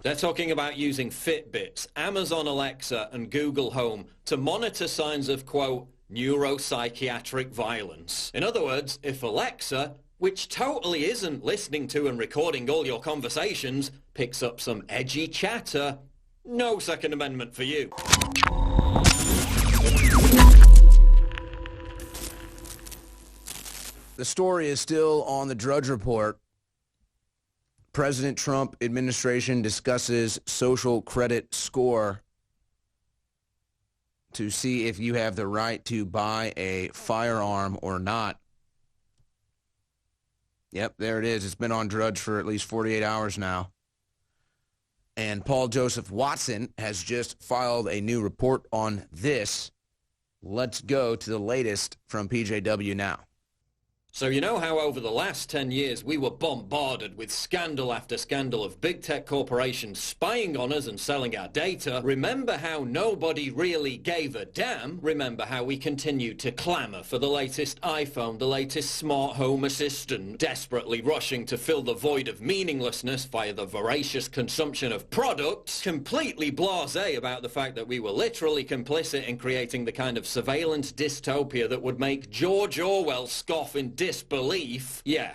They're talking about using Fitbits, Amazon Alexa and Google Home to monitor signs of, quote, neuropsychiatric violence. In other words, if Alexa, which totally isn't listening to and recording all your conversations, picks up some edgy chatter, no Second Amendment for you. The story is still on the Drudge Report. President Trump administration discusses social credit score to see if you have the right to buy a firearm or not. Yep, there it is. It's been on Drudge for at least 48 hours now. And Paul Joseph Watson has just filed a new report on this. Let's go to the latest from PJW now. So you know how over the last 10 years we were bombarded with scandal after scandal of big tech corporations spying on us and selling our data? Remember how nobody really gave a damn? Remember how we continued to clamor for the latest iPhone, the latest smart home assistant, desperately rushing to fill the void of meaninglessness via the voracious consumption of products, completely blasé about the fact that we were literally complicit in creating the kind of surveillance dystopia that would make George Orwell scoff in disbelief? Yeah.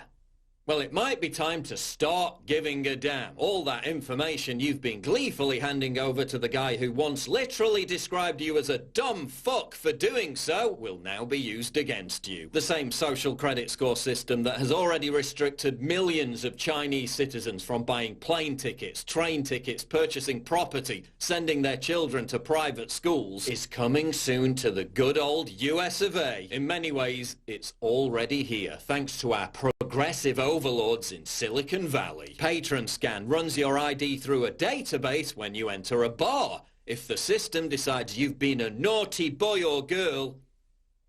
Well, it might be time to start giving a damn. All that information you've been gleefully handing over to the guy who once literally described you as a dumb fuck for doing so will now be used against you. The same social credit score system that has already restricted millions of Chinese citizens from buying plane tickets, train tickets, purchasing property, sending their children to private schools is coming soon to the good old US of A. In many ways, it's already here, thanks to our progressive overlords in Silicon Valley. Patron Scan runs your ID through a database when you enter a bar. If the system decides you've been a naughty boy or girl,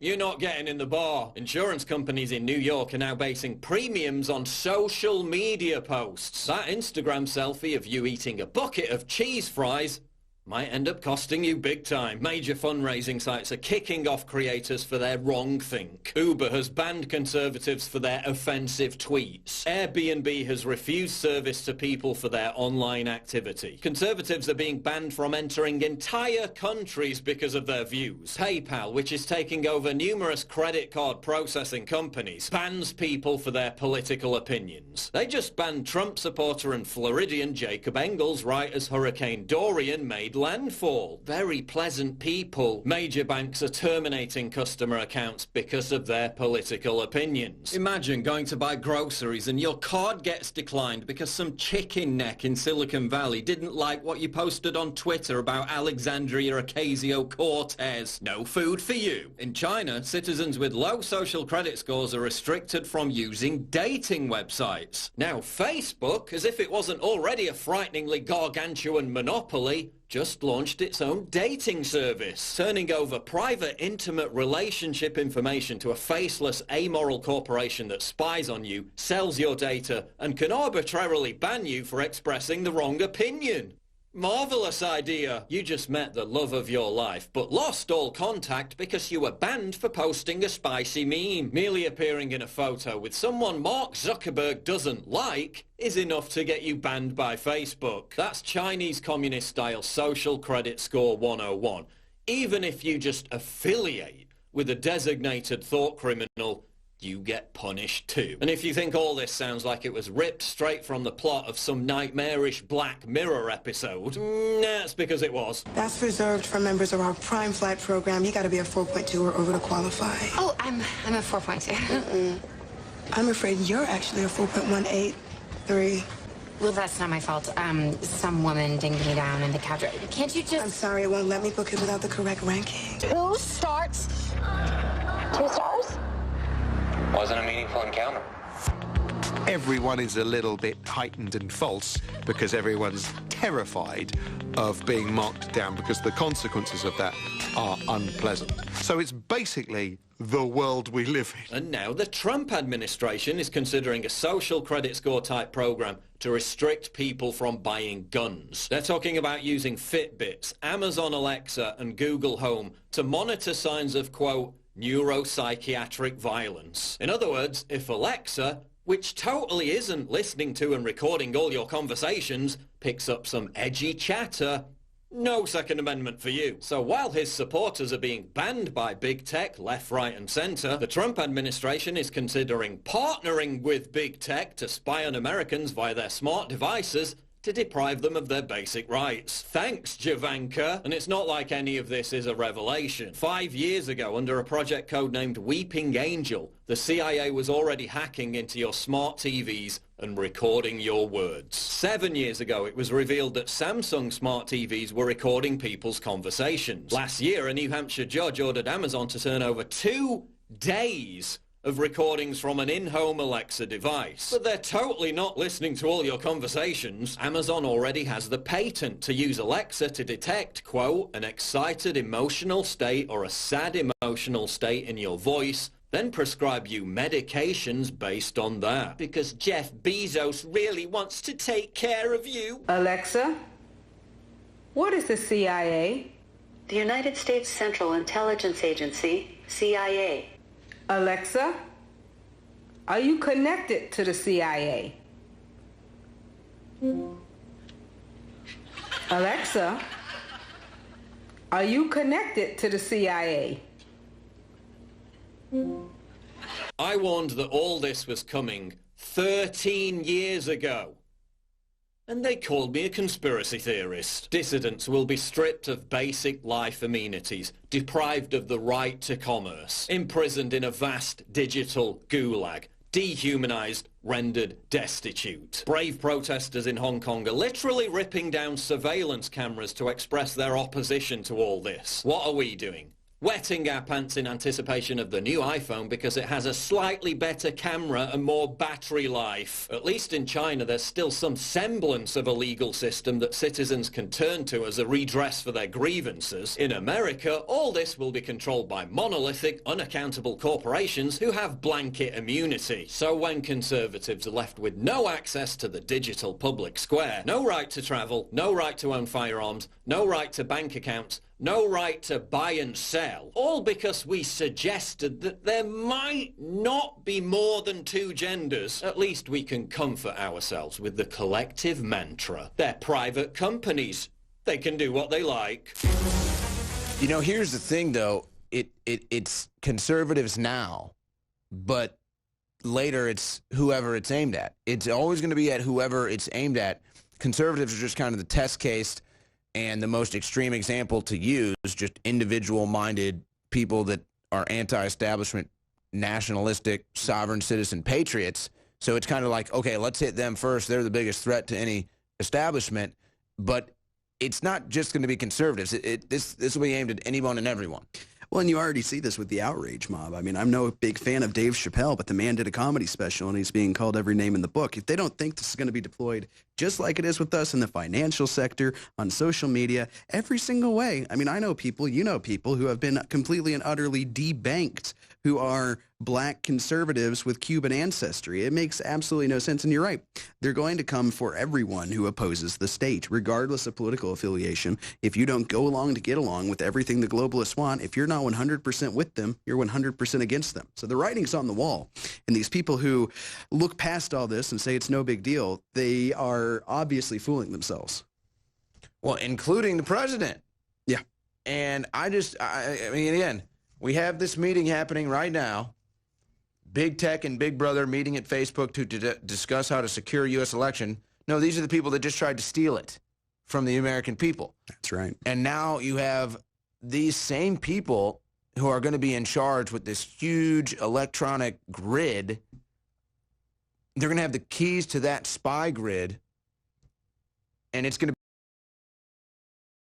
you're not getting in the bar. Insurance companies in New York are now basing premiums on social media posts. That Instagram selfie of you eating a bucket of cheese fries might end up costing you big time. Major fundraising sites are kicking off creators for their wrongthink. Uber has banned conservatives for their offensive tweets. Airbnb has refused service to people for their online activity. Conservatives are being banned from entering entire countries because of their views. PayPal, which is taking over numerous credit card processing companies, bans people for their political opinions. They just banned Trump supporter and Floridian Jacob Engels right as Hurricane Dorian made landfall. Very pleasant people. Major banks are terminating customer accounts because of their political opinions. Imagine going to buy groceries and your card gets declined because some chicken neck in Silicon Valley didn't like what you posted on Twitter about Alexandria Ocasio-Cortez. No food for you. In China, citizens with low social credit scores are restricted from using dating websites. Now Facebook, as if it wasn't already a frighteningly gargantuan monopoly, just launched its own dating service, turning over private, intimate relationship information to a faceless, amoral corporation that spies on you, sells your data, and can arbitrarily ban you for expressing the wrong opinion. Marvelous idea. You just met the love of your life, but lost all contact because you were banned for posting a spicy meme. Merely appearing in a photo with someone Mark Zuckerberg doesn't like is enough to get you banned by Facebook. That's Chinese communist-style social credit score 101. Even if you just affiliate with a designated thought criminal, you get punished too. And if you think all this sounds like it was ripped straight from the plot of some nightmarish Black Mirror episode, that's because it was. That's reserved for members of our Prime Flight program. You gotta be a 4.2 or over to qualify. Oh, I'm a 4.2. I'm afraid you're actually a 4.183. Well, that's not my fault. Some woman dinged me down in the couch. Can't you just... I'm sorry, it won't let me book it without the correct ranking. 2 stars? 2 stars? Wasn't a meaningful encounter. Everyone is a little bit heightened and false because everyone's terrified of being marked down because the consequences of that are unpleasant. So it's basically the world we live in. And now the Trump administration is considering a social credit score type program to restrict people from buying guns. They're talking about using Fitbits, Amazon Alexa and Google Home to monitor signs of, quote, neuropsychiatric violence. In other words, if Alexa, which totally isn't listening to and recording all your conversations, picks up some edgy chatter, no Second Amendment for you. So while his supporters are being banned by big tech, left, right and center, the Trump administration is considering partnering with big tech to spy on Americans via their smart devices to deprive them of their basic rights. Thanks, Javanka. And it's not like any of this is a revelation. 5 years ago, under a project codenamed Weeping Angel, the CIA was already hacking into your smart TVs and recording your words. 7 years ago, it was revealed that Samsung smart TVs were recording people's conversations. Last year, a New Hampshire judge ordered Amazon to turn over 2 days of recordings from an in-home Alexa device. But they're totally not listening to all your conversations. Amazon already has the patent to use Alexa to detect, quote, an excited emotional state or a sad emotional state in your voice, then prescribe you medications based on that. Because Jeff Bezos really wants to take care of you. Alexa, what is the CIA? The United States Central Intelligence Agency, CIA. Alexa, are you connected to the CIA? Alexa, are you connected to the CIA? I warned that all this was coming 13 years ago. And they called me a conspiracy theorist. Dissidents will be stripped of basic life amenities, deprived of the right to commerce, imprisoned in a vast digital gulag, dehumanized, rendered destitute. Brave protesters in Hong Kong are literally ripping down surveillance cameras to express their opposition to all this. What are we doing? Wetting our pants in anticipation of the new iPhone because it has a slightly better camera and more battery life. At least in China, there's still some semblance of a legal system that citizens can turn to as a redress for their grievances. In America, all this will be controlled by monolithic, unaccountable corporations who have blanket immunity. So when conservatives are left with no access to the digital public square, no right to travel, no right to own firearms, no right to bank accounts, no right to buy and sell, all because we suggested that there might not be more than 2 genders. At least we can comfort ourselves with the collective mantra. They're private companies. They can do what they like. You know, here's the thing, though. It's conservatives now, but later it's whoever it's aimed at. It's always going to be at whoever it's aimed at. Conservatives are just kind of the test case and the most extreme example to use, just individual-minded people that are anti-establishment, nationalistic, sovereign citizen patriots. So it's kind of like, okay, let's hit them first. They're the biggest threat to any establishment. But it's not just going to be conservatives. This will be aimed at anyone and everyone. Well, and you already see this with the outrage mob. I mean, I'm no big fan of Dave Chappelle, but the man did a comedy special, and he's being called every name in the book. If they don't think this is going to be deployed just like it is with us in the financial sector, on social media, every single way. I mean, I know people, you know people, who have been completely and utterly debanked, who are black conservatives with Cuban ancestry. It makes absolutely no sense. And you're right. They're going to come for everyone who opposes the state, regardless of political affiliation. If you don't go along to get along with everything the globalists want, if you're not 100% with them, you're 100% against them. So the writing's on the wall. And these people who look past all this and say it's no big deal, they are obviously fooling themselves. Well, including the president. Yeah. And I mean, again, we have this meeting happening right now. Big Tech and Big Brother meeting at Facebook to discuss how to secure a U.S. election. No, these are the people that just tried to steal it from the American people. That's right. And now you have these same people who are going to be in charge with this huge electronic grid. They're going to have the keys to that spy grid, and it's going to